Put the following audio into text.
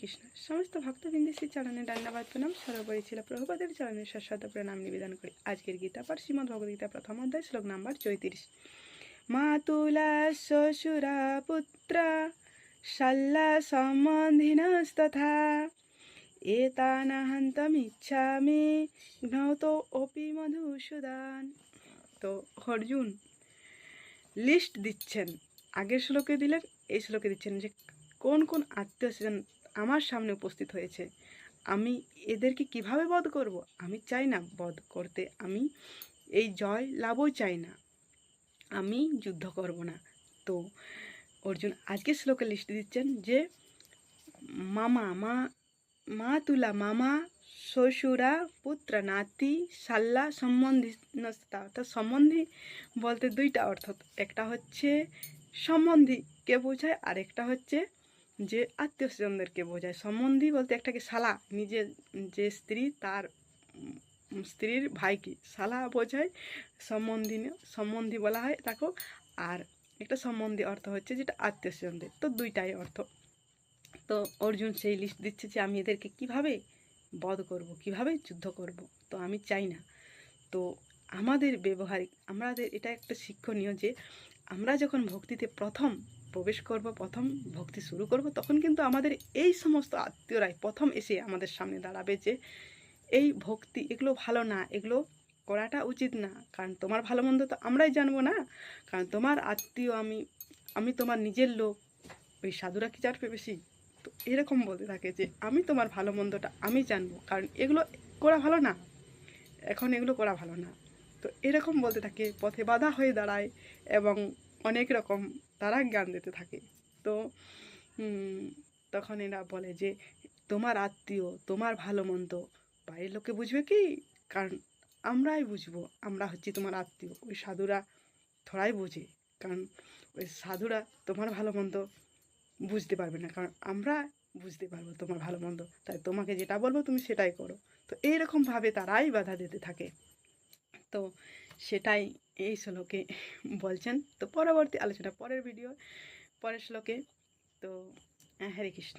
কৃষ্ণ সমস্ত ভক্তবৃন্দ শ্রী চরণে দণ্ডবাদ প্রণাম। সর্বোপরি ছিল প্রভুপাদের চরণে শাশ্বত প্রণাম নিবেদন করি। আজকের গীতা পাঠ শ্রীমদ্ ভগবদ্গীতা প্রথম অধ্যায় শ্লোক নাম্বার 34। মাতুলা শ্বশুরা পুত্রা শাল্লা সম্বন্ধিনস্তথা এতানাহন্তমিচ্ছামি জ্ঞাতো অপি মধুসূদন। তো অর্জুন লিস্ট দিচ্ছেন, আগের শ্লোকে দিলেন, এই শ্লোকে দিচ্ছেন যে কোন কোন আত্মীয় স্বজন আমার সামনে উপস্থিত হয়েছে, আমি এদেরকে কিভাবে বধ করব। আমি চাই না বধ করতে, আমি এই জয় লাভও চাই না, আমি যুদ্ধ করব না। তো অর্জুন আজকে শ্লোকে লিস্ট দিচ্ছেন যে মা তুলা মামা শ্বশুরা পুত্র নাতি শাল্লা সম্বন্ধী, অর্থাৎ সম্বন্ধী বলতে দুইটা অর্থ, একটা হচ্ছে সম্বন্ধীকে বোঝায় আর একটা হচ্ছে যে আত্মীয় স্বজনদেরকে বোঝায়। সম্বন্ধী বলতে একটাকে শালা, নিজের যে স্ত্রী তার স্ত্রীর ভাইকে শালা বোঝায়, সম্বন্ধী বলা হয় তাকেও। আর একটা সম্বন্ধী অর্থ হচ্ছে যেটা আত্মীয় স্বজনদের, তো দুইটাই অর্থ। তো অর্জুন সেই লিস্ট দিচ্ছে যে আমি এদেরকে কিভাবে বধ করব, কিভাবে যুদ্ধ করব। তো আমি চাই না। তো আমাদের ব্যবহারিক, আমাদের এটা একটা শিক্ষণীয় যে আমরা যখন ভক্তিতে প্রথম প্রবেশ করব, প্রথম ভক্তি শুরু করব, তখন কিন্তু আমাদের এই সমস্ত আত্মীয়রাই প্রথম এসে আমাদের সামনে দাঁড়াবে যে এই ভক্তি এগুলো ভালো না, এগুলো করাটা উচিত না, কারণ তোমার ভালো মন্দ তো আমরাই জানবো না, কারণ তোমার আত্মীয় আমি তোমার নিজের লোক, ওই সাধুরা কি জানবে বেশি। তো এরকম বলতে থাকে যে আমি তোমার ভালো মন্দটা আমি জানবো, কারণ এগুলো করা ভালো না, এখন এগুলো করা ভালো না। তো এরকম বলতে থাকে, পথে বাধা হয়ে দাঁড়ায় এবং অনেক রকম তারা জ্ঞান দিতে থাকে। তো তখন এরা বলে যে তোমার আত্মীয়, তোমার ভালো মন্দ বাইরের লোকে বুঝবে কি, কারণ আমরাই বুঝবো, আমরা হচ্ছি তোমার আত্মীয়। ওই সাধুরা থোড়াই বোঝে, কারণ ওই সাধুরা তোমার ভালো মন্দ বুঝতে পারবে না, কারণ আমরা বুঝতে পারবো তোমার ভালো মন্দ, তাই তোমাকে যেটা বলবো তুমি সেটাই করো। তো এইরকমভাবে তারাই বাধা দিতে থাকে। তো সেটাই এই শ্লোকে বলছেন। তো পরবর্তী আলোচনা পরের ভিডিও, পরের শ্লোকে। তো হরে কৃষ্ণ।